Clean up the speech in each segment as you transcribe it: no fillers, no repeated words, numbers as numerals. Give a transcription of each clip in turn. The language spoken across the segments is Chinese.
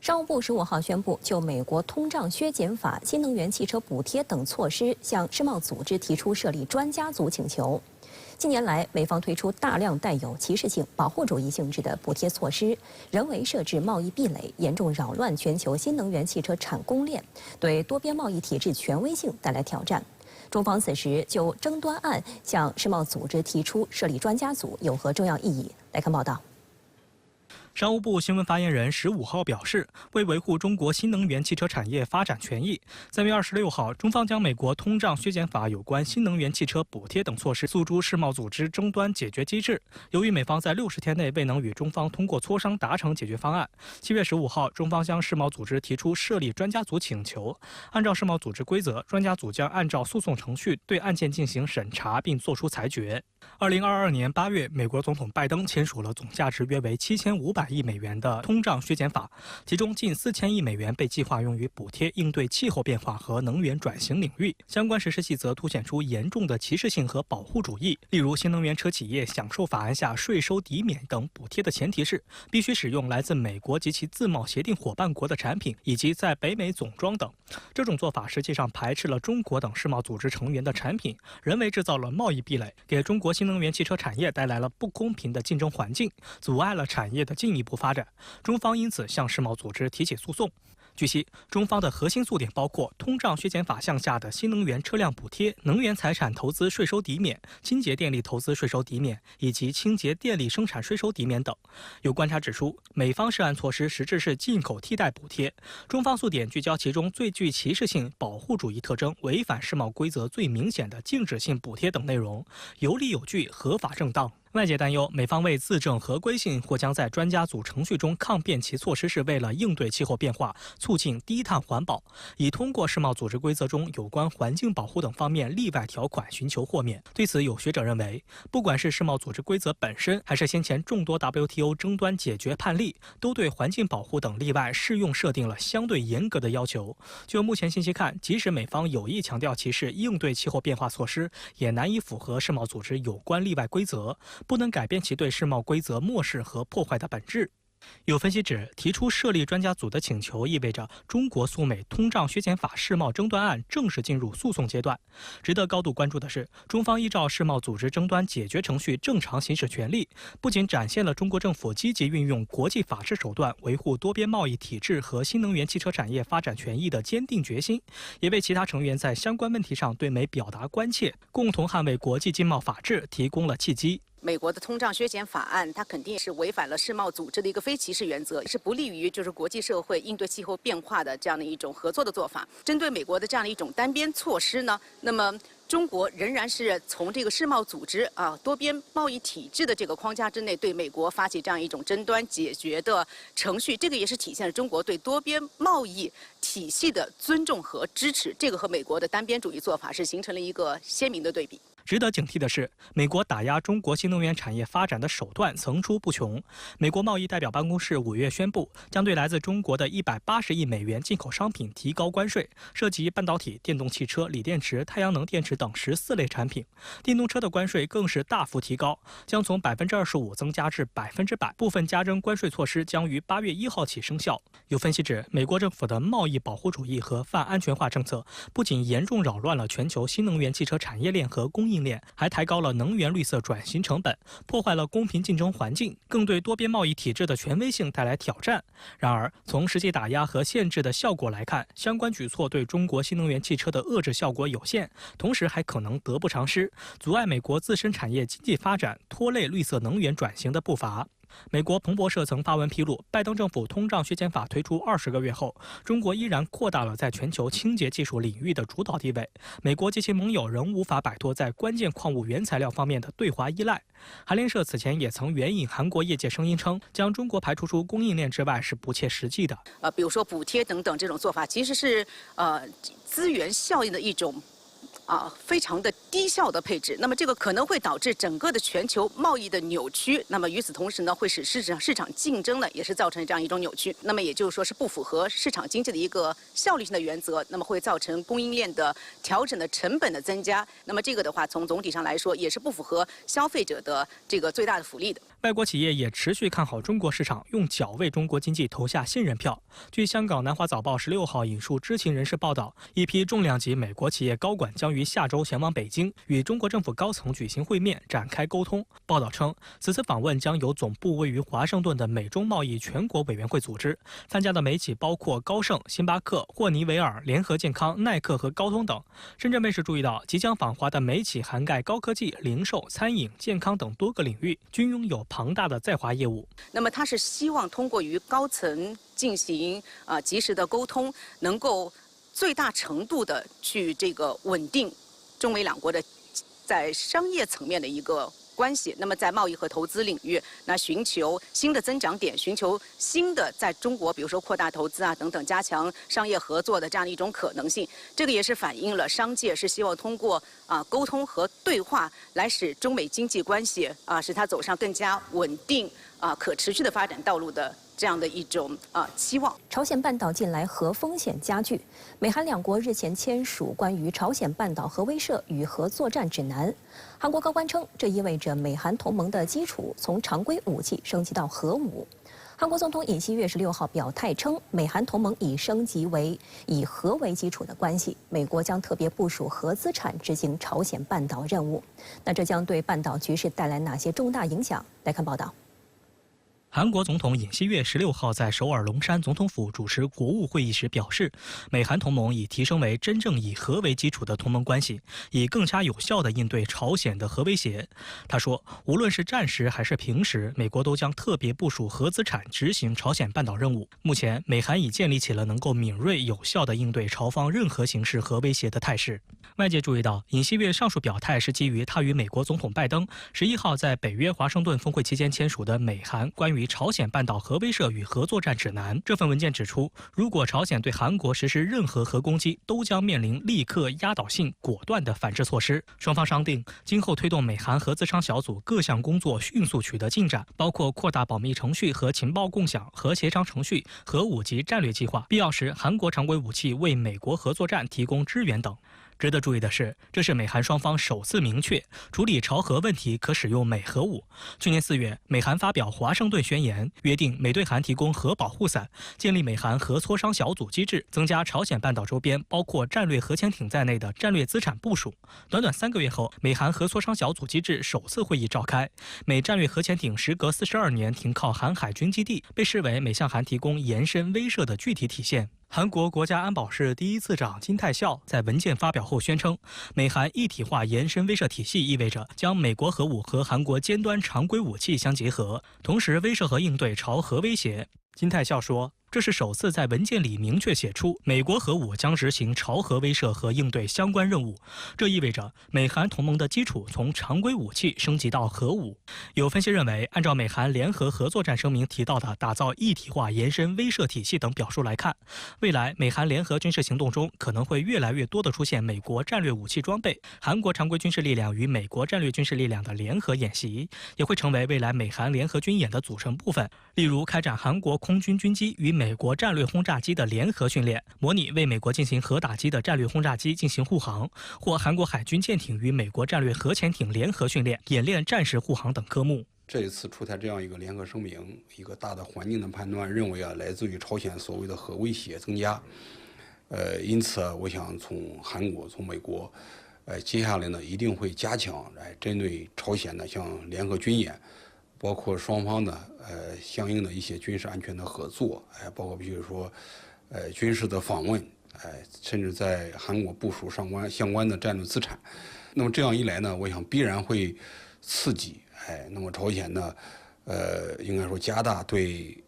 商务部15号宣布，就美国通胀削减法、新能源汽车补贴等措施，向世贸组织提出设立专家组请求。近年来，美方推出大量带有歧视性、保护主义性质的补贴措施，人为设置贸易壁垒，严重扰乱全球新能源汽车产供链，对多边贸易体制权威性带来挑战。中方此时就争端案向世贸组织提出设立专家组，有何重要意义？来看报道。 商务部新闻发言人15号表示，为维护中国新能源汽车产业发展权益，3月26号，中方将美国通胀削减法有关新能源汽车补贴等措施诉诸世贸组织争端解决机制。由于美方在60天内未能与中方通过磋商达成解决方案，7月15号，中方向世贸组织提出设立专家组请求。按照世贸组织规则，专家组将按照诉讼程序对案件进行审查并作出裁决。2022年8月，美国总统拜登签署了总价值约为7500亿美元的通胀削减法，其中近4000亿美元被计划用于补贴应对气候变化和能源转型领域。相关实施细则凸显出严重的歧视性和保护主义。例如，新能源车企业享受法案下税收抵免等补贴的前提是必须使用来自美国及其自贸协定伙伴国的产品，以及在北美总装等。这种做法实际上排斥了中国等世贸组织成员的产品，人为制造了贸易壁垒，给中国新能源汽车产业带来了不公平的竞争环境，阻碍了产业的进一步发展。中方因此向世贸组织提起诉讼。据悉，中方的核心诉点包括通胀削减法项下的新能源车辆补贴、能源财产投资税收抵免、清洁电力投资税收抵免以及清洁电力生产税收抵免等。有观察指出，美方涉案措施实质是进口替代补贴，中方诉点聚焦其中最具歧视性、保护主义特征、违反世贸规则最明显的禁止性补贴等内容，有理有据、合法正当。 外界担忧，美方为自证合规性，或将在专家组程序中抗辩其措施是为了应对气候变化、促进低碳环保，以通过世贸组织规则中有关环境保护等方面例外条款寻求豁免。对此，有学者认为，不管是世贸组织规则本身，还是先前众多 WTO 争端解决判例，都对环境保护等例外适用设定了相对严格的要求。就目前信息看，即使美方有意强调其是应对气候变化措施，也难以符合世贸组织有关例外规则。 不能改变其对世贸规则漠视和破坏的本质。有分析指，提出设立专家组的请求，意味着中国诉美通胀削减法世贸争端案正式进入诉讼阶段。值得高度关注的是，中方依照世贸组织争端解决程序正常行使权利，不仅展现了中国政府积极运用国际法治手段维护多边贸易体制和新能源汽车产业发展权益的坚定决心，也为其他成员在相关问题上对美表达关切，共同捍卫国际经贸法治提供了契机。 美国的通胀削减法案，它肯定是违反了世贸组织的一个非歧视原则，是不利于国际社会应对气候变化的这样的一种合作的做法。针对美国的这样的一种单边措施呢，那么中国仍然是从这个世贸组织多边贸易体制的这个框架之内，对美国发起这样一种争端解决的程序。这个也是体现了中国对多边贸易体系的尊重和支持。这个和美国的单边主义做法是形成了一个鲜明的对比。 值得警惕的是，美国打压中国新能源产业发展的手段层出不穷。美国贸易代表办公室5月宣布，将对来自中国的180亿美元进口商品提高关税，涉及半导体、电动汽车、锂电池、太阳能电池等14类产品。电动车的关税更是大幅提高，将从25%增加至100%。部分加征关税措施将于8月1号起生效。有分析指，美国政府的贸易保护主义和泛安全化政策，不仅严重扰乱了全球新能源汽车产业链和供应链，还抬高了能源绿色转型成本，破坏了公平竞争环境，更对多边贸易体制的权威性带来挑战。然而，从实际打压和限制的效果来看，相关举措对中国新能源汽车的遏制效果有限，同时还可能得不偿失，阻碍美国自身产业经济发展，拖累绿色能源转型的步伐。 美国彭博社曾发文披露，拜登政府通胀削减法推出20个月后，中国依然扩大了在全球清洁技术领域的主导地位。美国及其盟友仍无法摆脱在关键矿物原材料方面的对华依赖。韩联社此前也曾援引韩国业界声音称，将中国排除出供应链之外是不切实际的。比如说补贴等等这种做法，其实是资源效应的一种。 非常的低效的配置，那么这个可能会导致整个的全球贸易的扭曲。那么与此同时呢，会使市场竞争呢也是造成这样一种扭曲。那么也就是说是不符合市场经济的一个效率性的原则，那么会造成供应链的调整的成本的增加。那么这个的话，从总体上来说也是不符合消费者的这个最大的福利的。外国企业也持续看好中国市场，用脚为中国经济投下信任票。据香港南华早报16号引述知情人士报道，一批重量级美国企业高管将于下周前往北京，与中国政府高层举行会面，展开沟通。报道称，此次访问将由总部位于华盛顿的美中贸易全国委员会组织，参加的美企包括高盛、星巴克、霍尼韦尔、联合健康、耐克和高通等。深圳卫视注意到，即将访华的美企涵盖高科技、零售、餐饮、健康等多个领域，均拥有庞大的在华业务。那么他是希望通过与高层进行及时的沟通，能够最大程度的去稳定中美两国的在商业层面的一个关系。那么在贸易和投资领域，那寻求新的增长点，寻求新的在中国，比如说扩大投资等等，加强商业合作的这样的一种可能性。这个也是反映了商界是希望通过沟通和对话来使中美经济关系使它走上更加稳定可持续的发展道路的这样的一种期望。朝鲜半岛近来核风险加剧，美韩两国日前签署关于朝鲜半岛核威慑与核作战指南。韩国高官称，这意味着美韩同盟的基础从常规武器升级到核武。韩国总统尹锡悦16号表态称，美韩同盟已升级为以核为基础的关系，美国将特别部署核资产执行朝鲜半岛任务。那这将对半岛局势带来哪些重大影响？来看报道。韩国总统尹锡悦16号在首尔龙山总统府主持国务会议时表示，美韩同盟已提升为真正以核为基础的同盟关系，以更加有效地应对朝鲜的核威胁。他说，无论是战时还是平时，美国都将特别部署核资产执行朝鲜半岛任务。目前，美韩已建立起了能够敏锐有效地应对朝方任何形式核威胁的态势。外界注意到，尹锡悦上述表态是基于他与美国总统拜登11号在北约华盛顿峰会期间签署的美韩关于朝鲜半岛核威慑与核作战指南。这份文件指出，如果朝鲜对韩国实施任何核攻击，都将面临立刻压倒性果断的反制措施。双方商定，今后推动美韩核咨商小组各项工作迅速取得进展，包括扩大保密程序和情报共享、核协商程序、核武及战略计划，必要时韩国常规武器为美国核作战提供支援等。值得注意的是，这是美韩双方首次明确处理朝核问题可使用美核武。去年4月，美韩发表华盛顿宣言，约定美对韩提供核保护伞，建立美韩核磋商小组机制，增加朝鲜半岛周边包括战略核潜艇在内的战略资产部署。短短3个月后，美韩核磋商小组机制首次会议召开，美战略核潜艇时隔42年停靠韩海军基地，被视为美向韩提供延伸威慑的具体体现。韩国国家安保室第一次长金泰孝在文件发表后宣称，美韩一体化延伸威慑体系意味着将美国核武和韩国尖端常规武器相结合，同时威慑和应对朝核威胁。金泰孝说，这是首次在文件里明确写出美国核武将执行朝核威慑和应对相关任务，这意味着美韩同盟的基础从常规武器升级到核武。有分析认为，按照美韩联合核作战声明提到的打造一体化延伸威慑体系等表述来看，未来美韩联合军事行动中可能会越来越多地出现美国战略武器装备、韩国常规军事力量与美国战略军事力量的联合演习，也会成为未来美韩联合军演的组成部分。例如，开展韩国空军军机与美国战略轰炸机的联合训练，模拟为美国进行核打击的战略轰炸机进行护航，或韩国海军舰艇与美国战略核潜艇联合训练，演练战时护航等科目。这一次出台这样一个联合声明，一个大的环境的判断认为来自于朝鲜所谓的核威胁增加，因此我想从韩国、从美国，接下来呢一定会加强针对朝鲜的像联合军演，包括双方的相应的一些军事安全的合作，包括比如说军事的访问，甚至在韩国部署相关的战略资产。那么这样一来呢，我想必然会刺激那么朝鲜呢应该说加大对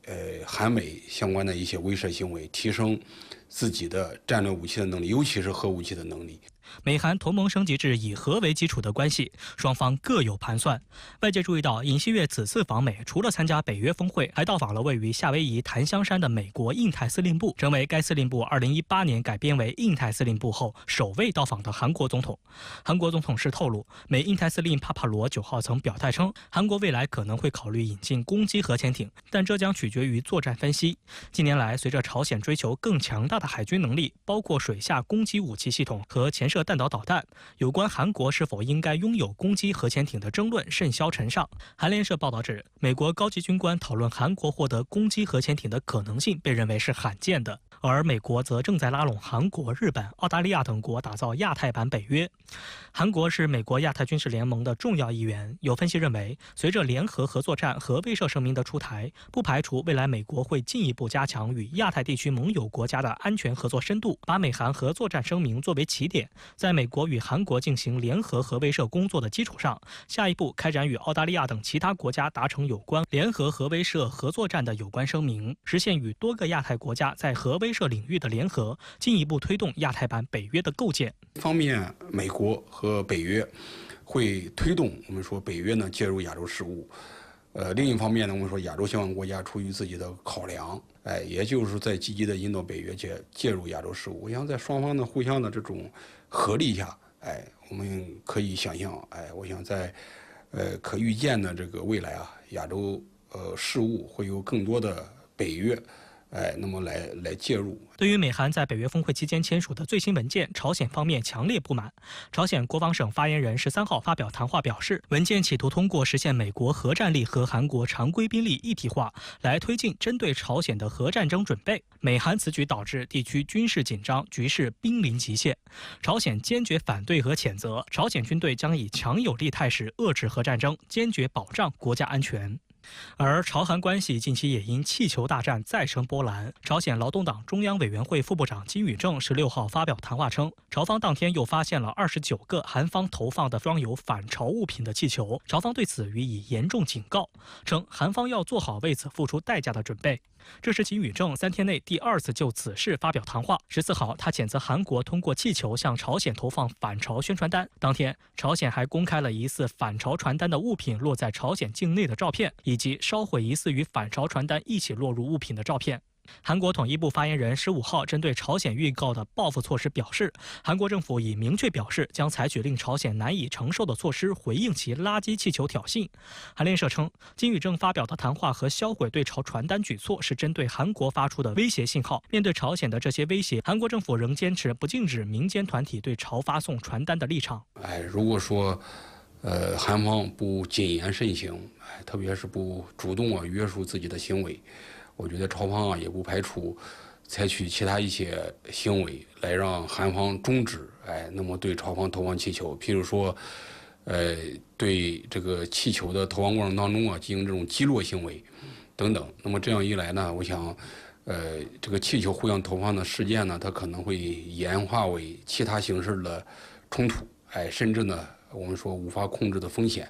韩美相关的一些威慑行为，提升自己的战略武器的能力，尤其是核武器的能力。美韩同盟升级至以核为基础的关系，双方各有盘算。外界注意到，尹锡悦此次访美，除了参加北约峰会，还到访了位于夏威夷檀香山的美国印太司令部，成为该司令部2018年改编为印太司令部后首位到访的韩国总统。韩国总统室透露，美印太司令帕帕罗9号曾表态称，韩国未来可能会考虑引进攻击核潜艇，但这将取决于作战分析。近年来，随着朝鲜追求更强大的海军能力，包括水下攻击武器系统和潜射射弹道导弹。有关韩国是否应该拥有攻击核潜艇的争论甚嚣尘上。韩联社报道指，美国高级军官讨论韩国获得攻击核潜艇的可能性被认为是罕见的。而美国则正在拉拢韩国、日本、澳大利亚等国打造亚太版北约。韩国是美国亚太军事联盟的重要一员。有分析认为，随着联合合作战和威慑声明的出台，不排除未来美国会进一步加强与亚太地区盟友国家的安全合作深度，把美韩合作战声明作为起点，在美国与韩国进行联合核威慑工作的基础上，下一步开展与澳大利亚等其他国家达成有关联合核威慑合作战的有关声明，实现与多个亚太国家在核威慑领域的联合，进一步推动亚太版北约的构建。一方面，美国和北约会推动我们说北约呢介入亚洲事务，另一方面呢，我们说亚洲相关国家出于自己的考量，也就是在积极的引导北约介入亚洲事务。我想在双方的互相的这种合力下，我们可以想象，我想在可预见的这个未来啊，亚洲事务会有更多的北约。那么来介入。对于美韩在北约峰会期间签署的最新文件，朝鲜方面强烈不满。朝鲜国防省发言人13号发表谈话表示，文件企图通过实现美国核战力和韩国常规兵力一体化，来推进针对朝鲜的核战争准备。美韩此举导致地区军事紧张，局势濒临极限。朝鲜坚决反对和谴责，朝鲜军队将以强有力态势遏制核战争，坚决保障国家安全。而朝韩关系近期也因气球大战再生波澜。朝鲜劳动党中央委员会副部长金宇正16号发表谈话称，朝方当天又发现了29个韩方投放的装有反朝物品的气球，朝方对此予以严重警告，称韩方要做好为此付出代价的准备。这是金宇正3天内第2次就此事发表谈话。14号，他谴责韩国通过气球向朝鲜投放反朝宣传单。当天，朝鲜还公开了疑似反朝传单的物品落在朝鲜境内的照片，以及烧毁疑似与反朝传单一起落入物品的照片。韩国统一部发言人15号针对朝鲜预告的报复措施表示，韩国政府已明确表示将采取令朝鲜难以承受的措施回应其垃圾气球挑衅。韩联社称，金宇正发表的谈话和销毁对朝传单举措是针对韩国发出的威胁信号。面对朝鲜的这些威胁，韩国政府仍坚持不禁止民间团体对朝发送传单的立场。如果说韩方不谨言慎行，特别是不主动约束自己的行为，我觉得朝方也不排除采取其他一些行为来让韩方终止那么对朝方投放气球，譬如说对这个气球的投放过程当中进行这种击落行为等等。那么这样一来呢，我想这个气球互相投放的事件呢，它可能会演化为其他形式的冲突，甚至呢我们说无法控制的风险，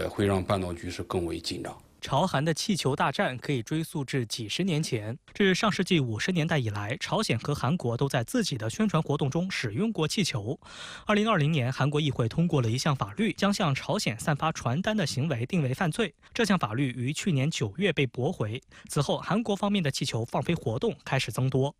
会让半岛局势更为紧张。朝韩的气球大战可以追溯至几十年前，自上世纪50年代以来，朝鲜和韩国都在自己的宣传活动中使用过气球。2020年，韩国议会通过了一项法律，将向朝鲜散发传单的行为定为犯罪。这项法律于去年9月被驳回。此后，韩国方面的气球放飞活动开始增多。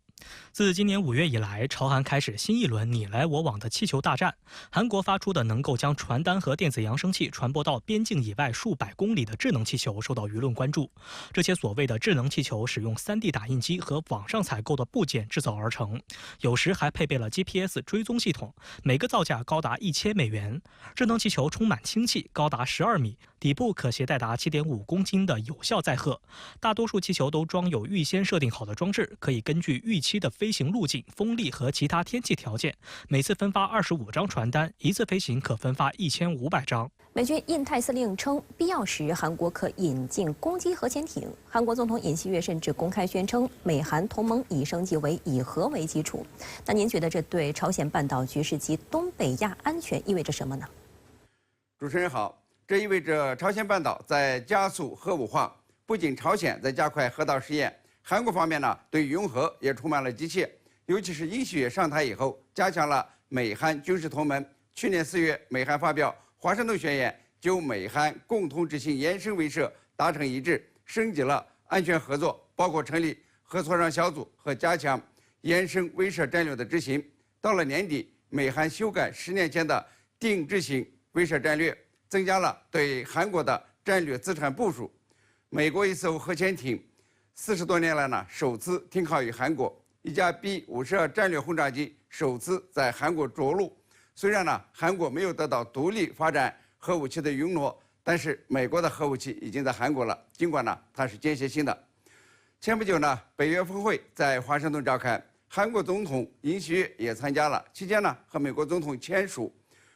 自今年5月以来，朝韩开始新一轮你来我往的气球大战。韩国发出的能够将传单和电子扬声器传播到边境以外数百公里的智能气球受到舆论关注。这些所谓的智能气球使用3D 打印机和网上采购的部件制造而成，有时还配备了 GPS 追踪系统，每个造价高达1000美元。智能气球充满氢气，高达12米，底部可携带达7.5公斤的有效载荷。大多数气球都装有预先设定好的装置，可以根据预期的飞行路径、风力和其他天气条件，每次分发25张传单，一次飞行可分发1500张。美军印太司令称，必要时韩国可引进攻击核潜艇。韩国总统尹锡悦甚至公开宣称，美韩同盟已升级为以核为基础。那您觉得这对朝鲜半岛局势及东北亚安全意味着什么呢？主持人好，这意味着朝鲜半岛在加速核武化，不仅朝鲜在加快核导试验，韩国方面呢对拥核也充满了急切，尤其是尹锡悦上台以后，加强了美韩军事同盟。去年4月，美韩发表华盛顿宣言，就美韩共同执行延伸威慑达成一致，升级了安全合作，包括成立核磋商小组和加强延伸威慑战略的执行。到了年底，美韩修改10年前的定制型威慑战略，增加了对韩国的战略资产部署。美国一艘核潜艇40多年来呢，首次停靠于韩国，一架B-52战略轰炸机首次在韩国着陆。虽然呢，韩国没有得到独立发展核武器的允诺，但是美国的核武器已经在韩国了，尽管呢它是间歇性的。前不久呢，北约峰会在华盛顿召开，韩国总统尹锡悦也参加了，期间呢和美国总统签署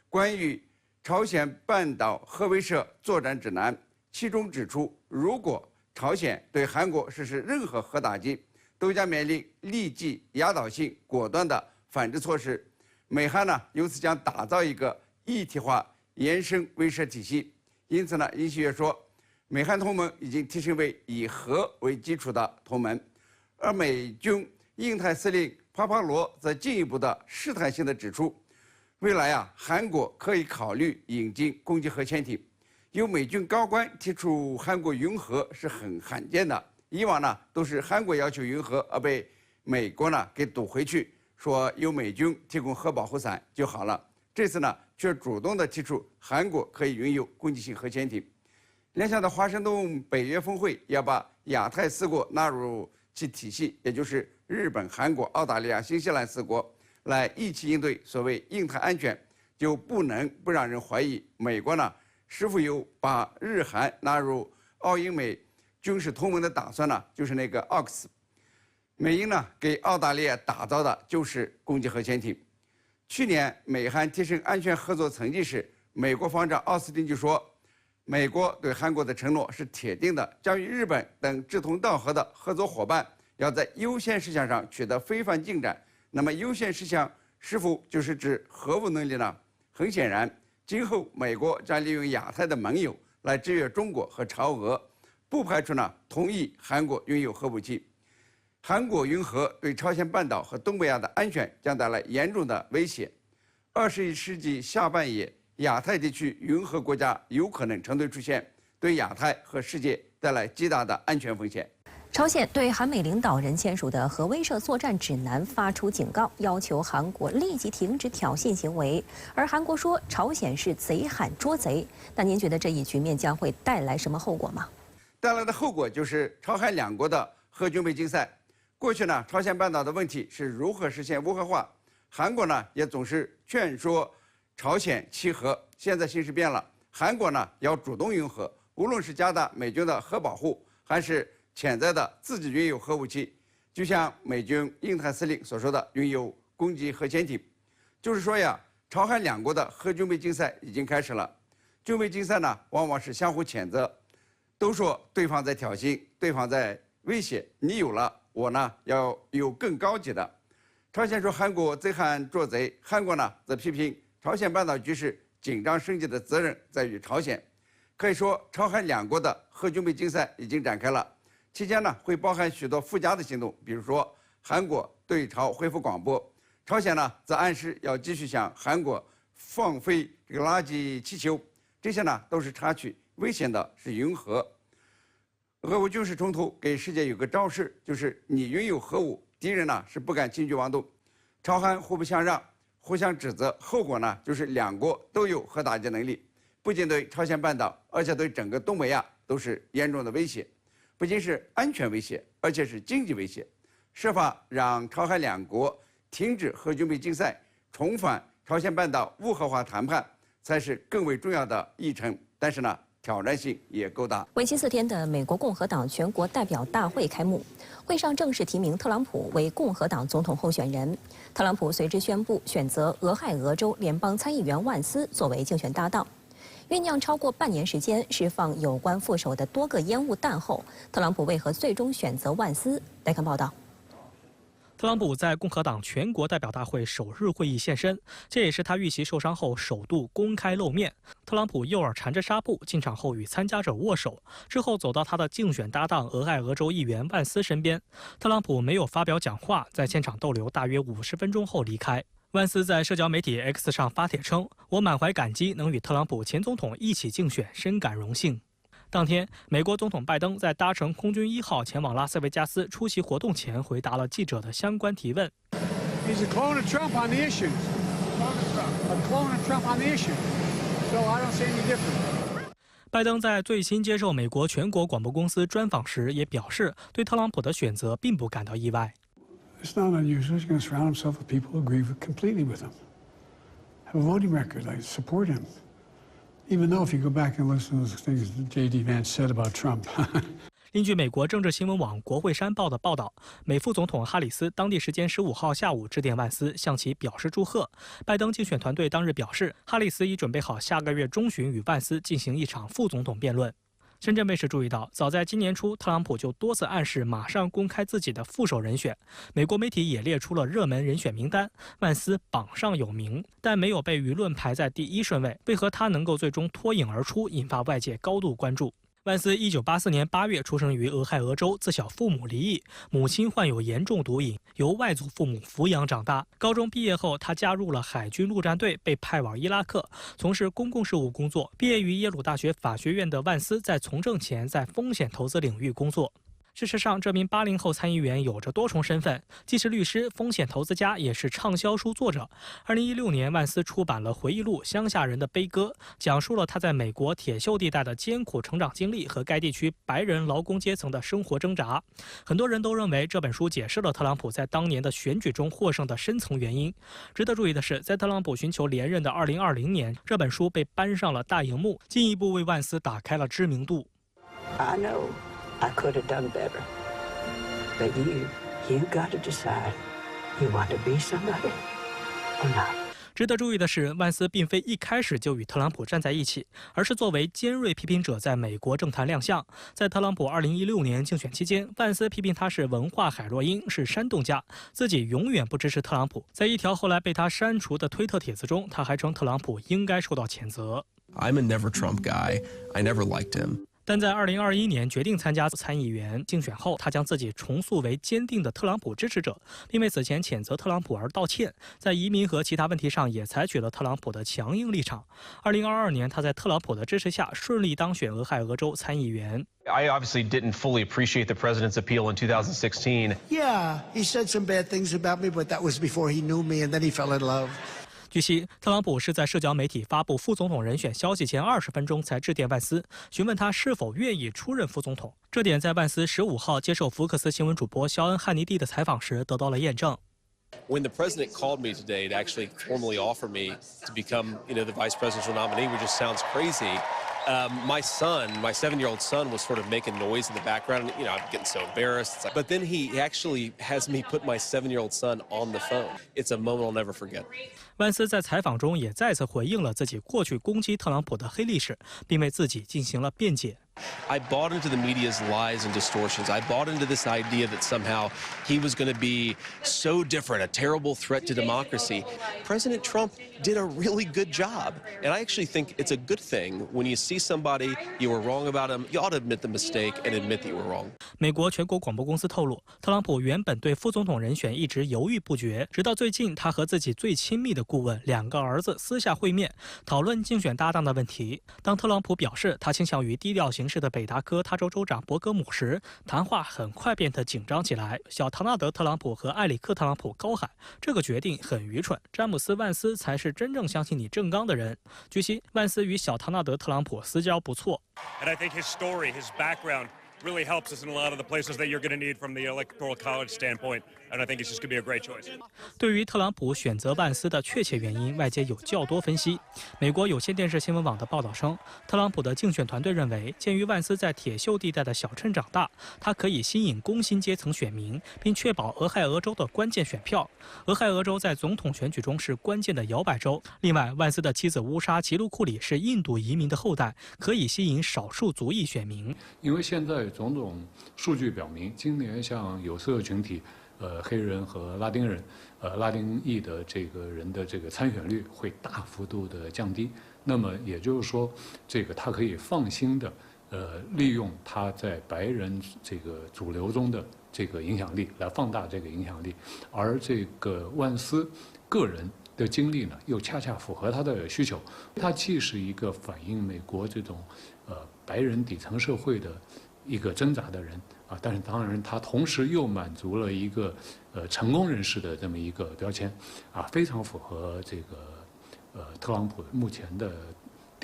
关于朝鲜半岛核威慑作战指南，其中指出，如果朝鲜对韩国实施任何核打击，都将面临立即压倒性果断的反制措施。美韩呢由此将打造一个一体化延伸威慑体系。因此呢，尹锡悦说，美韩同盟已经提升为以核为基础的同盟，而美军印太司令帕帕罗则进一步的试探性的指出，未来韩国可以考虑引进攻击核潜艇。由美军高官提出韩国拥核是很罕见的，以往呢都是韩国要求拥核，而被美国呢给堵回去，说由美军提供核保护伞就好了。这次呢却主动的提出韩国可以拥有攻击性核潜艇。联想到华盛顿北约峰会要把亚太4国纳入其体系，也就是日本、韩国、澳大利亚、新西兰4国，来一起应对所谓印太安全，就不能不让人怀疑美国呢是否有把日韩纳入澳英美军事同盟的打算呢？就是那个 AUKUS。美英呢给澳大利亚打造的就是攻击核潜艇。去年美韩提升安全合作层级时，美国防长奥斯汀就说，美国对韩国的承诺是铁定的，将与日本等志同道合的合作伙伴要在优先事项上取得非凡进展。那么优先事项是否就是指核武能力呢？很显然，今后美国将利用亚太的盟友来制约中国和朝俄，不排除呢同意韩国拥有核武器。韩国拥核对朝鲜半岛和东北亚的安全将带来严重的威胁。21世纪下半叶，亚太地区拥核国家有可能成对出现，对亚太和世界带来极大的安全风险。朝鲜对韩美领导人签署的核威慑作战指南发出警告，要求韩国立即停止挑衅行为。而韩国说朝鲜是贼喊捉贼。那您觉得这一局面将会带来什么后果吗？带来的后果就是朝韩两国的核军备竞赛。过去呢，朝鲜半岛的问题是如何实现无核化，韩国呢也总是劝说朝鲜弃核。现在形势变了，韩国呢要主动拥核，无论是加大美军的核保护，还是潜在的自己拥有核武器，就像美军印太司令所说的拥有攻击核潜艇。就是说呀，朝韩两国的核军备竞赛已经开始了。军备竞赛呢，往往是相互谴责，都说对方在挑衅，对方在威胁，你有了，我呢要有更高级的。朝鲜说韩国贼喊捉贼，韩国呢则批评朝鲜半岛局势紧张升级的责任在于朝鲜。可以说，朝韩两国的核军备竞赛已经展开了。期间呢，会包含许多附加的行动，比如说韩国对朝恢复广播，朝鲜呢则暗示要继续向韩国放飞这个垃圾气球，这些呢都是插曲，危险的是拥核。俄乌军事冲突给世界有个昭示，就是你拥有核武，敌人呢是不敢轻举妄动。朝韩互不相让，互相指责，后果呢就是两国都有核打击能力，不仅对朝鲜半岛，而且对整个东北亚都是严重的威胁。不仅是安全威胁，而且是经济威胁。设法让朝韩两国停止核军备竞赛，重返朝鲜半岛无核化谈判，才是更为重要的议程。但是呢，挑战性也够大。为期4天的美国共和党全国代表大会开幕，会上正式提名特朗普为共和党总统候选人。特朗普随之宣布选择俄亥俄州联邦参议员万斯作为竞选搭档。酝酿超过半年时间，释放有关副手的多个烟雾弹后，特朗普为何最终选择万斯？来看报道。特朗普在共和党全国代表大会首日会议现身，这也是他遇袭受伤后首度公开露面。特朗普右耳缠着纱布进场后与参加者握手，之后走到他的竞选搭档俄亥俄州议员万斯身边。特朗普没有发表讲话，在现场逗留大约50分钟后离开。万斯在社交媒体 X 上发帖称：“我满怀感激，能与特朗普前总统一起竞选，深感荣幸。”当天，美国总统拜登在搭乘空军1号前往拉斯维加斯出席活动前，回答了记者的相关提问。拜登在最新接受美国全国广播公司专访时也表示，对特朗普的选择并不感到意外。It's not unusual. He's going to surround himself with people who agree completely with him. voting record. I support him, even though if you go back and listen to the things that J.D. Vance said about Trump. 另据美国政治新闻网国会山报的报道，美副总统哈里斯当地时间15号下午致电万斯，向其表示祝贺。拜登竞选团队当日表示，哈里斯已准备好下个月中旬与万斯进行一场副总统辩论。深圳卫视注意到，早在今年初，特朗普就多次暗示马上公开自己的副手人选。美国媒体也列出了热门人选名单，万斯榜上有名，但没有被舆论排在第1顺位。为何他能够最终脱颖而出，引发外界高度关注。万斯1984年8月出生于俄亥俄州，自小父母离异，母亲患有严重毒瘾，由外祖父母抚养长大。高中毕业后，他加入了海军陆战队，被派往伊拉克，从事公共事务工作。毕业于耶鲁大学法学院的万斯，在从政前在风险投资领域工作。事实上，这名80后参议员有着多重身份，既是律师、风险投资家，也是畅销书作者。2016年，万斯出版了回忆录《乡下人的悲歌》，讲述了他在美国铁锈地带的艰苦成长经历和该地区白人劳工阶层的生活挣扎。很多人都认为这本书解释了特朗普在当年的选举中获胜的深层原因。值得注意的是，在特朗普寻求连任的2020年，这本书被搬上了大荧幕，进一步为万斯打开了知名度。I know I could have done better, but you got to decide you want to be somebody or not. 值得注意的是，万斯并非一开始就与特朗普站在一起，而是作为尖锐批评者在美国政坛亮相。在特朗普2016年竞选期间，万斯批评他是文化海洛因，是煽动家，自己永远不支持特朗普。在一条后来被他删除的推特帖子中，他还称特朗普应该受到谴责。I'm a never Trump guy. I never liked him. 但在2021年决定参加参议员竞选后，他将自己重塑为坚定的特朗普支持者，并为此前谴责特朗普而道歉。在移民和其他问题上也采取了特朗普的强硬立场。2022年，他在特朗普的支持下顺利当选俄亥俄州参议员。I obviously didn't fully appreciate the president's appeal in 2016. Yeah, he said some bad things about me, but that was before he knew me, and then he fell in love. 据悉，特朗普是在社交媒体发布副总统人选消息前20分钟才致电万斯，询问他是否愿意出任副总统。这点在万斯15号接受福克斯新闻主播肖恩·汉尼蒂的采访时得到了验证。When the president called me today to actually formally offer me to become, the vice presidential nominee, which just sounds crazy. My son, my 7-year-old son, was sort of making noise in the background. I'm getting so embarrassed. But then he actually has me put my 7-year-old son on the phone. It's a moment I'll never forget. 万斯在采访中也再次回应了自己过去攻击特朗普的黑历史，并为自己进行了辩解。I bought into the media's lies and distortions. I bought into this idea that somehow he was going to be so different, a terrible threat to democracy. President Trump did a really good job. And I actually think it's a good thing when you see somebody you were wrong about him, you ought to admit the mistake and admit that you were wrong. 美国全国广播公司透露，特朗普原本对副总统人选一直犹豫不决，直到最近他和自己最亲密的顾问2个儿子私下会面，讨论竞选搭档的问题。当特朗普表示他倾向于低调行事的北达科他州州长伯格姆时，谈话很快变得紧张起来。小唐纳德·特朗普和埃里克·特朗普高喊：“这个决定很愚蠢，詹姆斯·万斯才是真正相信你正刚的人。”据悉，万斯与小唐纳德·特朗普私交不错。And I think his story, his background, really helps us in a lot of the places that you're going to need from the electoral college standpoint. And I think it's just going to be a great choice. 对于特朗普选择万斯的确切原因，外界有较多分析。美国有线电视新闻网的报道称，特朗普的竞选团队认为，鉴于万斯在铁锈地带的小镇长大，他可以吸引工薪阶层选民，并确保俄亥俄州的关键选票。俄亥俄州在总统选举中是关键的摇摆州。另外，万斯的妻子乌莎·齐鲁库里是印度移民的后代，可以吸引少数族裔选民。因为现在种种数据表明，今年像有色群体。黑人和拉丁人，拉丁裔的这个人的这个参选率会大幅度的降低。那么也就是说，这个他可以放心的，利用他在白人这个主流中的这个影响力来放大这个影响力。而这个万斯个人的经历呢，又恰恰符合他的需求。他既是一个反映美国这种白人底层社会的一个挣扎的人。但是当然，他同时又满足了一个成功人士的这么一个标签，非常符合这个特朗普目前的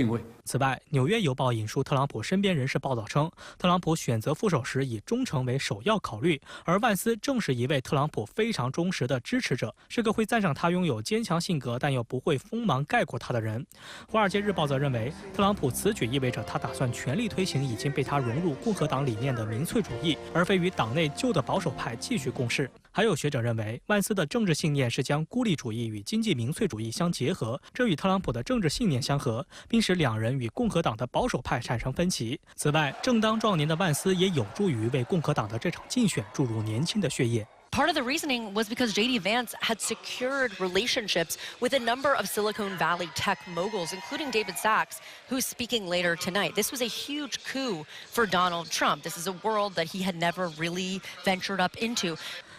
定位。此外，《纽约邮报》引述特朗普身边人士报道称，特朗普选择副手时以忠诚为首要考虑，而万斯正是一位特朗普非常忠实的支持者，是个会赞赏他拥有坚强性格但又不会锋芒盖过他的人。《华尔街日报》则认为，特朗普此举意味着他打算全力推行已经被他融入共和党理念的民粹主义，而非与党内旧的保守派继续共事。还有学者认为，万斯的政治信念是将孤立主义与经济民粹主义相结合，这与特朗普的政治信念相合，并使两人与共和党的保守派产生分歧。此外，正当壮年的万斯也有助于为共和党的这场竞选注入年轻的血液。Part of the reasoning was because J.D. Vance had secured relationships with a number of Silicon Valley tech moguls, including David Sacks, who's speaking later tonight. This was a huge coup for Donald Trump. This is a world that he had never really ventured up into.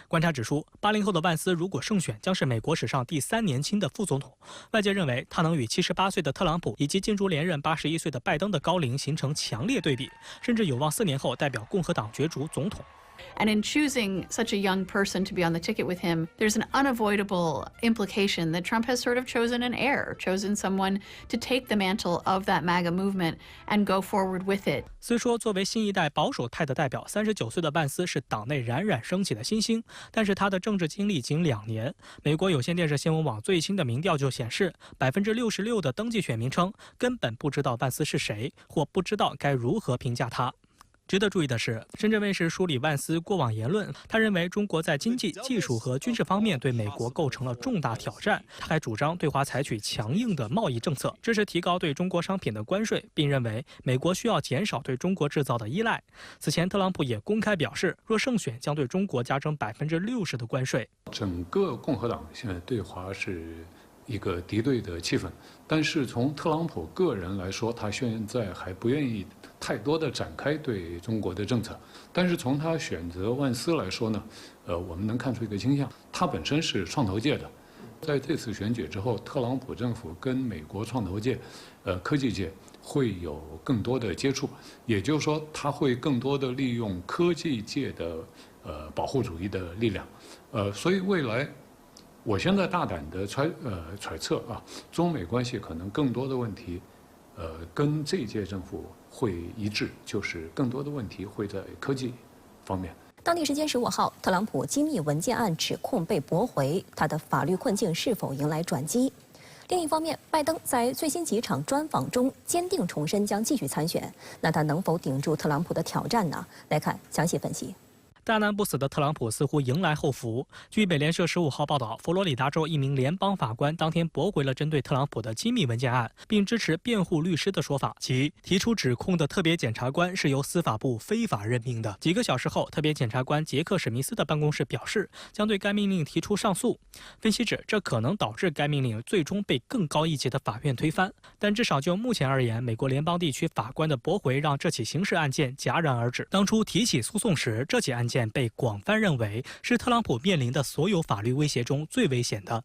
观察指出，80后的万斯如果胜选，将是美国史上第3年轻的副总统。外界认为，他能与78岁的特朗普以及竞逐连任81岁的拜登的高龄形成强烈对比，甚至有望4年后代表共和党角逐总统。 And in choosing such a young person to be on the ticket with him, there's an unavoidable implication that Trump has sort of chosen an heir, chosen someone to take the mantle of that MAGA movement and go forward with it. 虽说作为新一代保守派的代表，39岁的万斯是党内冉冉升起的新星，但是他的政治经历仅2年。美国有线电视新闻网最新的民调就显示，66%的登记选民称根本不知道万斯是谁，或不知道该如何评价他。 值得注意的是，深圳卫视梳理万斯过往言论，他认为中国在经济、技术和军事方面对美国构成了重大挑战。他还主张对华采取强硬的贸易政策，支持提高对中国商品的关税，并认为美国需要减少对中国制造的依赖。此前，特朗普也公开表示，若胜选，将对中国加征60%的关税。整个共和党现在对华是一个敌对的气氛，但是从特朗普个人来说，他现在还不愿意 太多的展开对中国的政策，但是从他选择万斯来说呢，我们能看出一个倾向，他本身是创投界的，在这次选举之后，特朗普政府跟美国创投界、科技界会有更多的接触，也就是说，他会更多的利用科技界的保护主义的力量，所以未来，我现在大胆的揣测啊，中美关系可能更多的问题，跟这届政府 会一致，就是更多的问题会在科技方面。当地时间15号，特朗普机密文件案指控被驳回，他的法律困境是否迎来转机？另一方面，拜登在最新几场专访中坚定重申将继续参选，那他能否顶住特朗普的挑战呢？来看详细分析。 大难不死的特朗普似乎迎来后福。据美联社15号报道，佛罗里达州一名联邦法官当天驳回了针对特朗普的机密文件案，并支持辩护律师的说法，即提出指控的特别检察官是由司法部非法任命的。几个小时后，特别检察官杰克·史密斯的办公室表示，将对该命令提出上诉。分析指，这可能导致该命令最终被更高一级的法院推翻。但至少就目前而言，美国联邦地区法官的驳回让这起刑事案件戛然而止。当初提起诉讼时，这起案件 被广泛认为是特朗普面临的所有法律威胁中最危险的。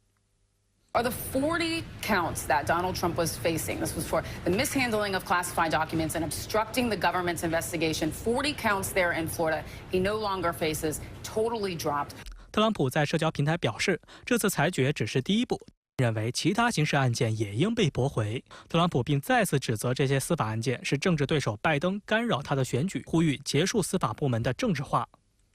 Are the 40 counts that Donald Trump was facing? This was for the mishandling of classified documents and obstructing the government's investigation. 40 counts there in Florida. He no longer faces, totally dropped. 特朗普在社交平台表示，这次裁决只是第一步，认为其他刑事案件也应被驳回。特朗普并再次指责这些司法案件是政治对手拜登干扰他的选举，呼吁结束司法部门的政治化。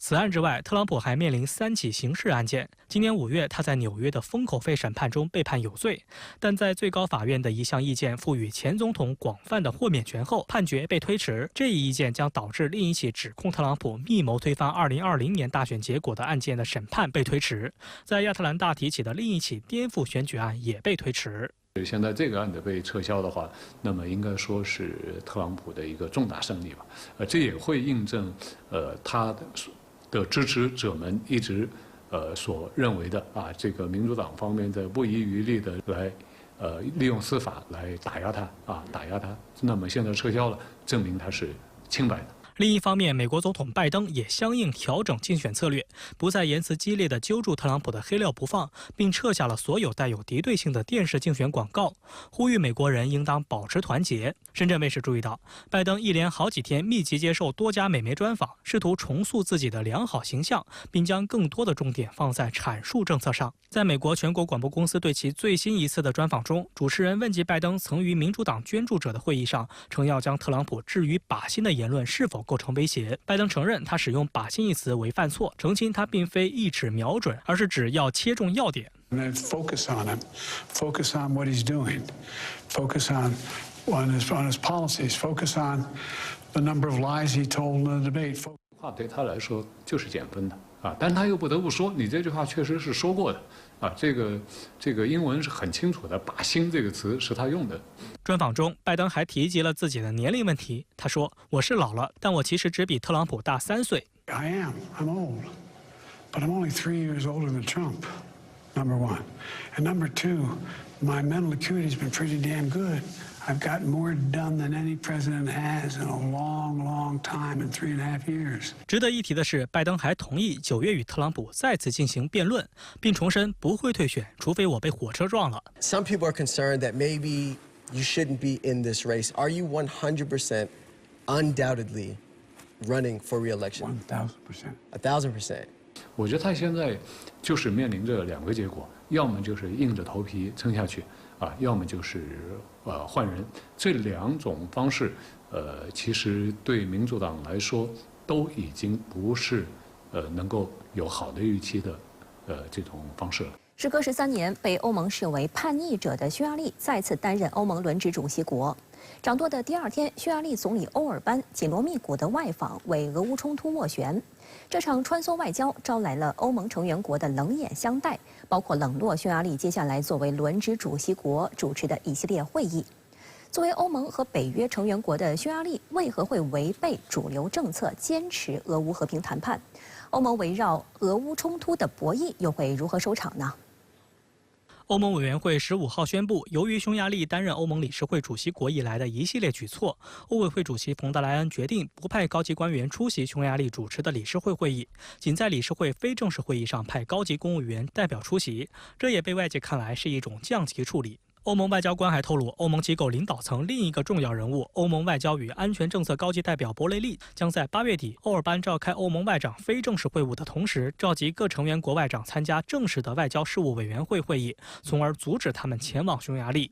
此案之外，特朗普还面临3起刑事案件。今年5月，他在纽约的封口费审判中被判有罪，但在最高法院的一项意见赋予前总统广泛的豁免权后，判决被推迟。这一意见将导致另一起指控特朗普密谋推翻2020年大选结果的案件的审判被推迟。在亚特兰大提起的另一起颠覆选举案也被推迟。 现在这个案子被撤销的话，那么应该说是特朗普的一个重大胜利吧。这也会印证他的支持者们一直所认为的啊，这个民主党方面在不遗余力的来利用司法来打压他啊，打压他。那么现在撤销了，证明他是清白的。另一方面，美国总统拜登也相应调整竞选策略，不再言辞激烈地揪住特朗普的黑料不放，并撤下了所有带有敌对性的电视竞选广告，呼吁美国人应当保持团结。深圳卫视注意到，拜登一连好几天密集接受多家美媒专访，试图重塑自己的良好形象，并将更多的重点放在阐述政策上。在美国全国广播公司对其最新一次的专访中，主持人问及拜登曾于民主党捐助者的会议上称要将特朗普置于靶心的言论是否构成威胁。拜登承认他使用靶心一词为犯错，澄清他并非一指瞄准，而是指要切中要点。Focus on him, focus on what he's doing, focus on his policies, focus on the number of lies he told in the debate. 话对他来说就是减分的啊，但他又不得不说，你这句话确实是说过的啊，这个英文是很清楚的，靶心这个词是他用的。专访中，拜登还提及了自己的年龄问题。他说：“我是老了，但我其实只比特朗普大3岁。” I am. I'm old, but I'm only 3 years older than Trump. Number one, and number two, my mental acuity's been pretty damn good. I've gotten more done than any president has in a long, long time in 3.5 years. 值得一提的是，拜登还同意9月与特朗普再次进行辩论，并重申不会退选，除非我被火车撞了。Some people are concerned that maybe you shouldn't be in this race. Are you 100% undoubtedly running for re-election? 1,000%. 我觉得他现在就是面临着2个结果，要么就是硬着头皮撑下去啊，要么就是换人。这2种方式，其实对民主党来说都已经不是能够有好的预期的这种方式了。时隔13年，被欧盟视为叛逆者的匈牙利再次担任欧盟轮值主席国。掌舵的第2天，匈牙利总理欧尔班紧锣密鼓的外访为俄乌冲突斡旋。这场穿梭外交招来了欧盟成员国的冷眼相待，包括冷落匈牙利接下来作为轮值主席国主持的一系列会议。作为欧盟和北约成员国的匈牙利，为何会违背主流政策，坚持俄乌和平谈判？欧盟围绕俄乌冲突的博弈又会如何收场呢？欧盟委员会15号宣布，由于匈牙利担任欧盟理事会主席国以来的一系列举措，欧委会主席冯德莱恩决定不派高级官员出席匈牙利主持的理事会会议，仅在理事会非正式会议上派高级公务员代表出席。这也被外界看来是一种降级处理。欧盟外交官还透露，欧盟机构领导层另一个重要人物，欧盟外交与安全政策高级代表博雷利，将在8月底欧尔班召开欧盟外长非正式会晤的同时，召集各成员国外长参加正式的外交事务委员会会议，从而阻止他们前往匈牙利。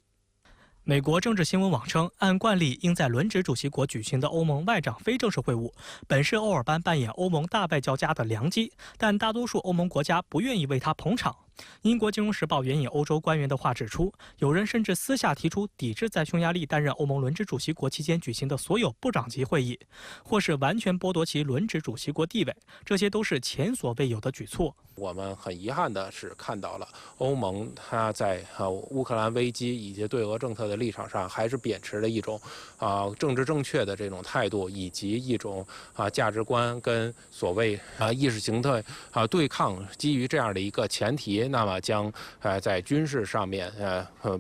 美国政治新闻网称，按惯例应在轮值主席国举行的欧盟外长非正式会晤，本是欧尔班扮演欧盟大外交家的良机，但大多数欧盟国家不愿意为他捧场。英国金融时报援引欧洲官员的话指出，有人甚至私下提出抵制在匈牙利担任欧盟轮值主席国期间举行的所有部长级会议，或是完全剥夺其轮值主席国地位，这些都是前所未有的举措。我们很遗憾的是看到了欧盟它在乌克兰危机以及对俄政策的立场上，还是秉持了一种政治正确的这种态度，以及一种价值观跟所谓意识形态对抗，基于这样的一个前提，那么将在军事上面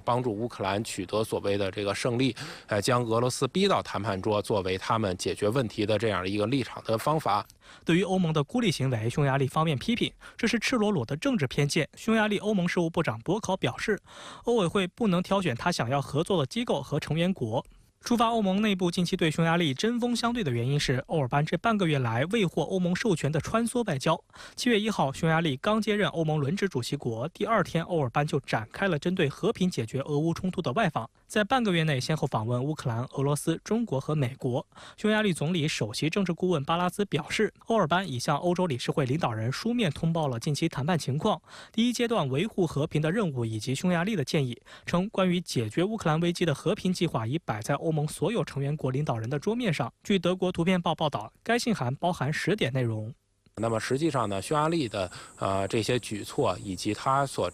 帮助乌克兰取得所谓的这个胜利，将俄罗斯逼到谈判桌，作为他们解决问题的这样的一个立场的方法。对于欧盟的孤立行为，匈牙利方面批评这是赤裸裸的政治偏见。匈牙利欧盟事务部长博考表示，欧委会不能挑选他想要合作的机构和成员国。触发欧盟内部近期对匈牙利针锋相对的原因是，欧尔班这半个月来未获欧盟授权的穿梭外交。7月1号，匈牙利刚接任欧盟轮值主席国，第2天，欧尔班就展开了针对和平解决俄乌冲突的外访，在半个月内先后访问乌克兰、俄罗斯、中国和美国。匈牙利总理首席政治顾问巴拉兹表示，欧尔班已向欧洲理事会领导人书面通报了近期谈判情况、第一阶段维护和平的任务以及匈牙利的建议，称关于解决乌克兰危机的和平计划已摆在欧盟所有成员国领导人的桌面上。据德国图片报报道，该信函包含10点内容。那么实际上呢，匈牙利的这些举措以及他所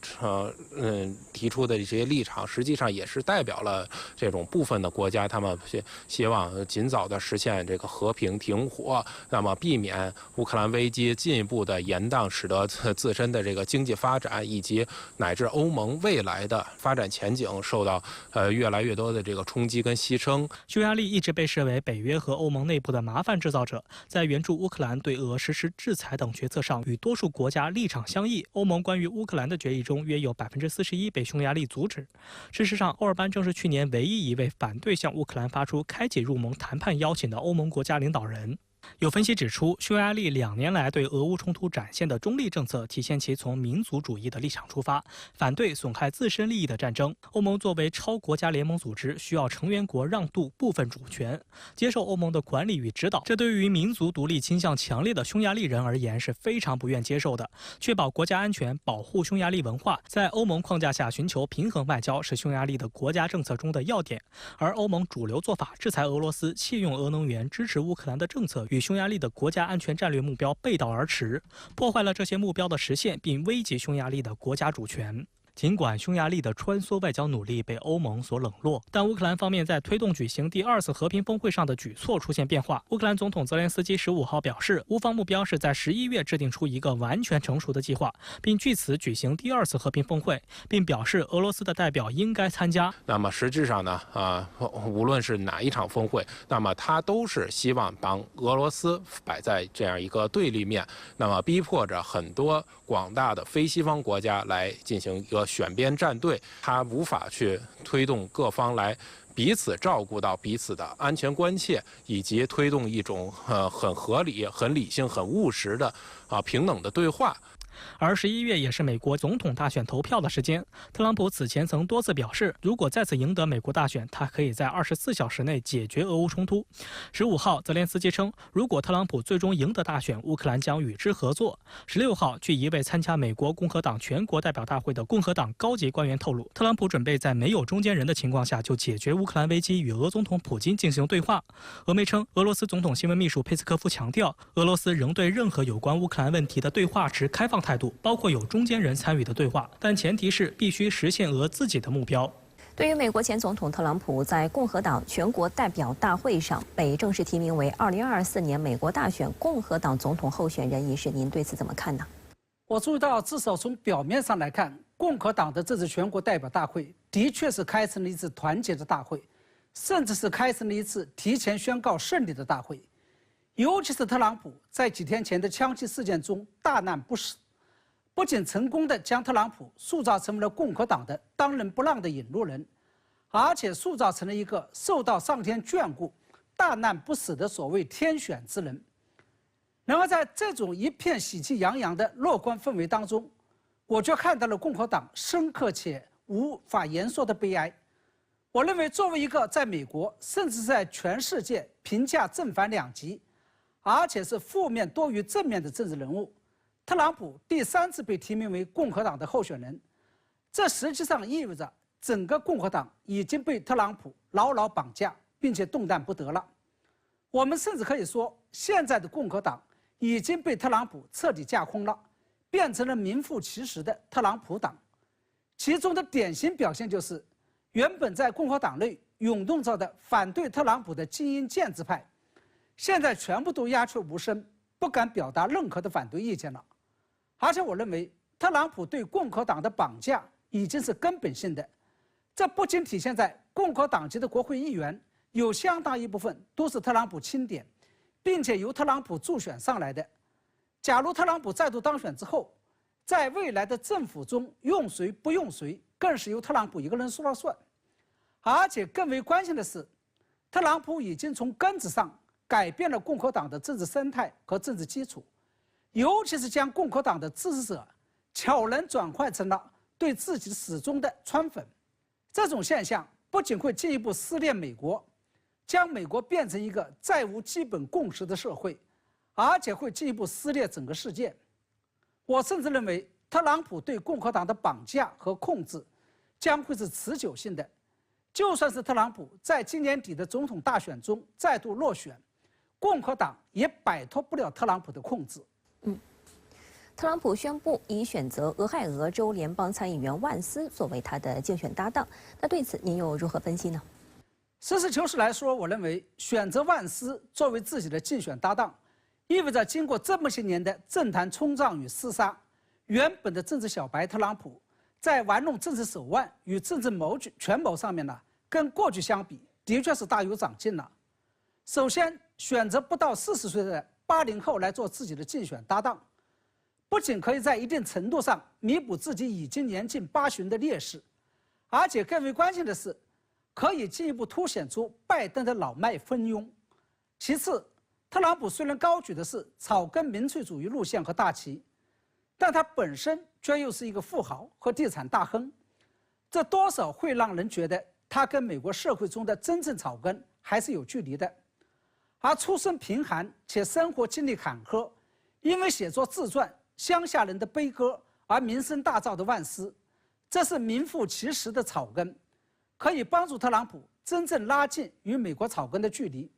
提出的这些立场，实际上也是代表了这种部分的国家，他们希望尽早的实现这个和平停火，那么避免乌克兰危机进一步的延宕，使得自身的这个经济发展以及乃至欧盟未来的发展前景受到越来越多的这个冲击跟牺牲。匈牙利一直被视为北约和欧盟内部的麻烦制造者，在援助乌克兰、对俄实施制裁等决策上与多数国家立场相异。欧盟关于乌克兰的决议中，约有41%被匈牙利阻止。事实上，欧尔班正是去年唯一一位反对向乌克兰发出开启入盟谈判邀请的欧盟国家领导人。有分析指出，匈牙利2年来对俄乌冲突展现的中立政策，体现其从民族主义的立场出发，反对损害自身利益的战争。欧盟作为超国家联盟组织，需要成员国让渡部分主权，接受欧盟的管理与指导。这对于民族独立倾向强烈的匈牙利人而言是非常不愿接受的。确保国家安全，保护匈牙利文化，在欧盟框架下寻求平衡外交，是匈牙利的国家政策中的要点。而欧盟主流做法，制裁俄罗斯、弃用俄能源、支持乌克兰的政策，与匈牙利的国家安全战略目标背道而驰，破坏了这些目标的实现，并危及匈牙利的国家主权。尽管匈牙利的穿梭外交努力被欧盟所冷落，但乌克兰方面在推动举行第2次和平峰会上的举措出现变化。乌克兰总统泽连斯基15号表示，乌方目标是在11月制定出一个完全成熟的计划，并据此举行第2次和平峰会，并表示俄罗斯的代表应该参加。那么实质上呢，无论是哪一场峰会，那么他都是希望把俄罗斯摆在这样一个对立面，那么逼迫着很多广大的非西方国家来进行一个选边站队，他无法去推动各方来彼此照顾到彼此的安全关切，以及推动一种很合理、很理性、很务实的平等的对话。而11月也是美国总统大选投票的时间。特朗普此前曾多次表示，如果再次赢得美国大选，他可以在24小时内解决俄乌冲突。15号，泽连斯基称，如果特朗普最终赢得大选，乌克兰将与之合作。16号，据一位参加美国共和党全国代表大会的共和党高级官员透露，特朗普准备在没有中间人的情况下就解决乌克兰危机，与俄总统普京进行对话。俄媒称，俄罗斯总统新闻秘书佩斯科夫强调，俄罗斯仍对任何有关乌克兰问题的对话持开放态度，包括有中间人参与的对话，但前提是必须实现俄自己的目标。对于美国前总统特朗普在共和党全国代表大会上被正式提名为2024年美国大选共和党总统候选人一事，您对此怎么看呢？我注意到，至少从表面上来看，共和党的这次全国代表大会的确是开成了一次团结的大会，甚至是开成了一次提前宣告胜利的大会。尤其是特朗普在几天前的枪击事件中大难不死，不仅成功地将特朗普塑造成为了共和党的当仁不让的引路人，而且塑造成了一个受到上天眷顾、大难不死的所谓天选之人。然而，在这种一片喜气洋洋的乐观氛围当中，我却看到了共和党深刻且无法言说的悲哀。我认为，作为一个在美国甚至在全世界评价正反两极，而且是负面多于正面的政治人物，特朗普第3次被提名为共和党的候选人，这实际上意味着整个共和党已经被特朗普牢牢绑架，并且动弹不得了。我们甚至可以说，现在的共和党已经被特朗普彻底架空了，变成了名副其实的特朗普党。其中的典型表现就是，原本在共和党内涌动着的反对特朗普的精英建制派，现在全部都鸦雀无声，不敢表达任何的反对意见了。而且我认为，特朗普对共和党的绑架已经是根本性的。这不仅体现在共和党籍的国会议员有相当一部分都是特朗普钦点，并且由特朗普助选上来的。假如特朗普再度当选之后，在未来的政府中用谁不用谁，更是由特朗普一个人说了算。而且更为关键的是，特朗普已经从根子上改变了共和党的政治生态和政治基础，尤其是将共和党的支持者巧能转换成了对自己始终的川粉。这种现象不仅会进一步撕裂美国，将美国变成一个再无基本共识的社会，而且会进一步撕裂整个世界。我甚至认为，特朗普对共和党的绑架和控制将会是持久性的。就算是特朗普在今年底的总统大选中再度落选，共和党也摆脱不了特朗普的控制。特朗普宣布已选择俄亥俄州联邦参议员万斯作为他的竞选搭档。那对此您又如何分析呢？实事求是来说，我认为选择万斯作为自己的竞选搭档，意味着经过这么些年的政坛冲撞与厮杀，原本的政治小白特朗普在玩弄政治手腕与政治权谋上面呢，跟过去相比，的确是大有长进了。首先，选择不到40岁的80后来做自己的竞选搭档，不仅可以在一定程度上弥补自己已经年近80的劣势，而且更为关键的是，可以进一步凸显出拜登的老迈昏庸。其次，特朗普虽然高举的是草根民粹主义路线和大旗，但他本身却又是一个富豪和地产大亨，这多少会让人觉得他跟美国社会中的真正草根还是有距离的。而出身贫寒且生活经历坎坷，因为写作自传《乡下人的悲歌》而名声大噪的万斯，这是名副其实的草根，可以帮助特朗普真正拉近与美国草根的距离。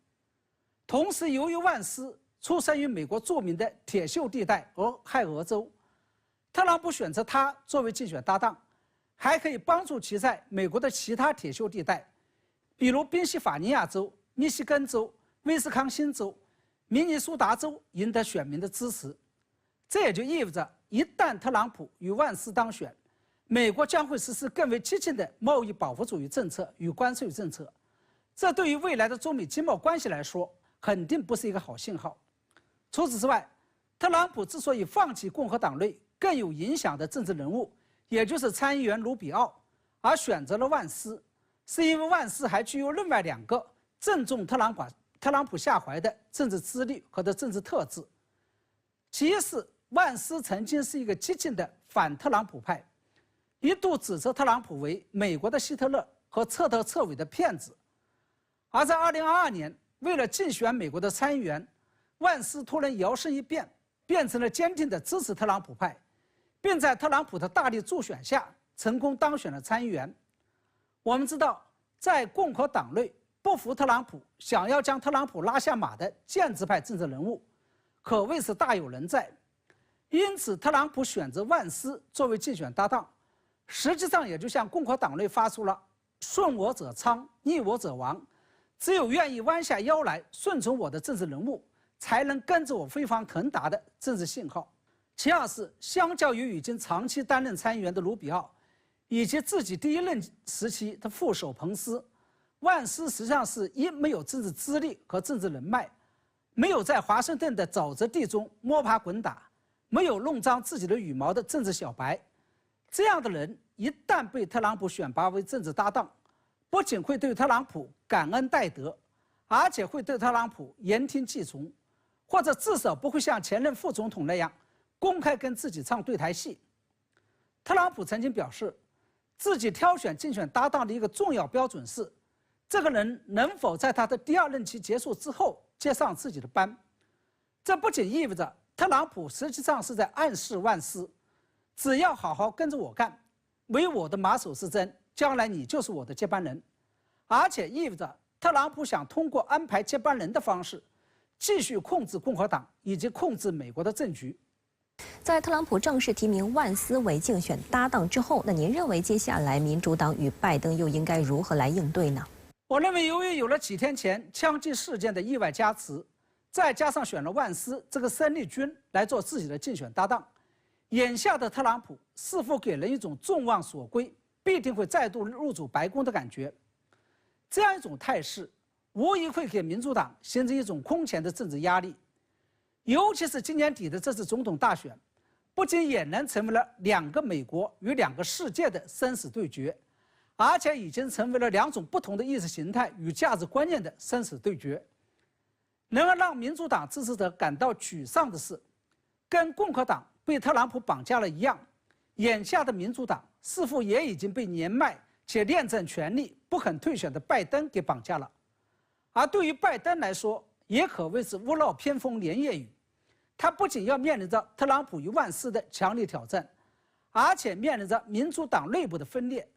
同时，由于万斯出生于美国著名的铁锈地带俄亥俄州，特朗普选择他作为竞选搭档，还可以帮助其在美国的其他铁锈地带，比如宾夕法尼亚州、密西根州、威斯康星州、明尼苏达州赢得选民的支持。这也就意味着，一旦特朗普与万斯当选，美国将会实施更为激进的贸易保护主义政策与关税政策，这对于未来的中美经贸关系来说，肯定不是一个好信号。除此之外，特朗普之所以放弃共和党内更有影响的政治人物，也就是参议员卢比奥，而选择了万斯，是因为万斯还具有另外2个正中特朗普下怀的政治资历和的政治特质。其一是万斯曾经是一个激进的反特朗普派，一度指责特朗普为美国的希特勒和彻头彻尾的骗子。而在2022年，为了竞选美国的参议员，万斯突然摇身一变，变成了坚定的支持特朗普派，并在特朗普的大力助选下成功当选了参议员。我们知道，在共和党内不服特朗普、想要将特朗普拉下马的建制派政治人物可谓是大有人在。因此，特朗普选择万斯作为竞选搭档，实际上也就向共和党内发出了顺我者昌，逆我者亡，只有愿意弯下腰来顺从我的政治人物，才能跟着我飞黄腾达的政治信号。其二是，相较于已经长期担任参议员的卢比奥，以及自己第一任时期的副手彭斯，万斯实际上是没有政治资历和政治人脉，没有在华盛顿的沼泽地中摸爬滚打，没有弄脏自己的羽毛的政治小白。这样的人一旦被特朗普选拔为政治搭档，不仅会对特朗普感恩戴德，而且会对特朗普言听计从，或者至少不会像前任副总统那样公开跟自己唱对台戏。特朗普曾经表示，自己挑选竞选搭档的一个重要标准是，这个人能否在他的第2任期结束之后接上自己的班。这不仅意味着特朗普实际上是在暗示万斯，只要好好跟着我干，为我的马首是瞻，将来你就是我的接班人。而且意味着特朗普想通过安排接班人的方式，继续控制共和党以及控制美国的政局。在特朗普正式提名万斯为竞选搭档之后，那您认为接下来民主党与拜登又应该如何来应对呢？我认为，由于有了几天前枪击事件的意外加持，再加上选了万斯这个生力军来做自己的竞选搭档，眼下的特朗普似乎给人一种众望所归，必定会再度入主白宫的感觉。这样一种态势，无疑会给民主党形成一种空前的政治压力。尤其是今年底的这次总统大选，不仅俨然成为了2个美国与2个世界的生死对决，而且已经成为了2种不同的意识形态与价值观念的生死对决。然而，让民主党支持者感到沮丧的是，跟共和党被特朗普绑架了一样，眼下的民主党似乎也已经被年迈且恋战权力、不肯退选的拜登给绑架了。而对于拜登来说，也可谓是屋漏偏逢连夜雨。他不仅要面临着特朗普与万斯的强力挑战，而且面临着民主党内部的分裂。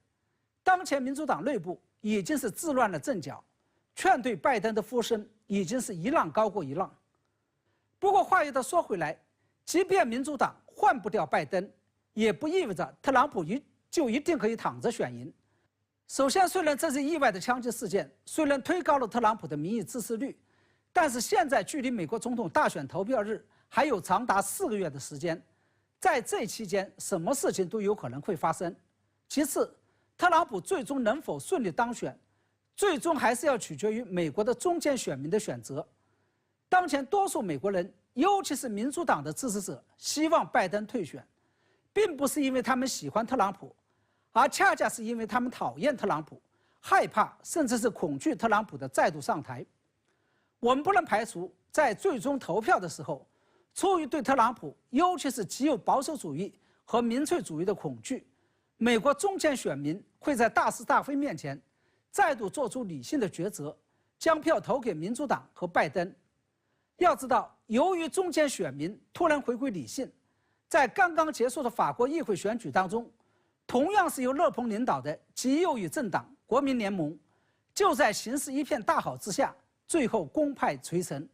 当前民主党内部已经是自乱了阵脚，劝对拜登的呼声已经是一浪高过一浪。不过话又说回来，即便民主党换不掉拜登，也不意味着特朗普就一定可以躺着选赢。首先，虽然这是意外的枪击事件，虽然推高了特朗普的民意支持率，但是现在距离美国总统大选投票日还有长达4个月的时间，在这期间，什么事情都有可能会发生。其次，特朗普最终能否顺利当选，最终还是要取决于美国的中间选民的选择。当前多数美国人，尤其是民主党的支持者，希望拜登退选，并不是因为他们喜欢特朗普，而恰恰是因为他们讨厌特朗普，害怕甚至是恐惧特朗普的再度上台。我们不能排除在最终投票的时候，出于对特朗普，尤其是极右保守主义和民粹主义的恐惧，美国中间选民会在大是大非面前再度做出理性的抉择，将票投给民主党和拜登。要知道，由于中间选民突然回归理性，在刚刚结束的法国议会选举当中，同样是由勒庞领导的极右翼政党国民联盟，就在形势一片大好之下，最后功败垂成。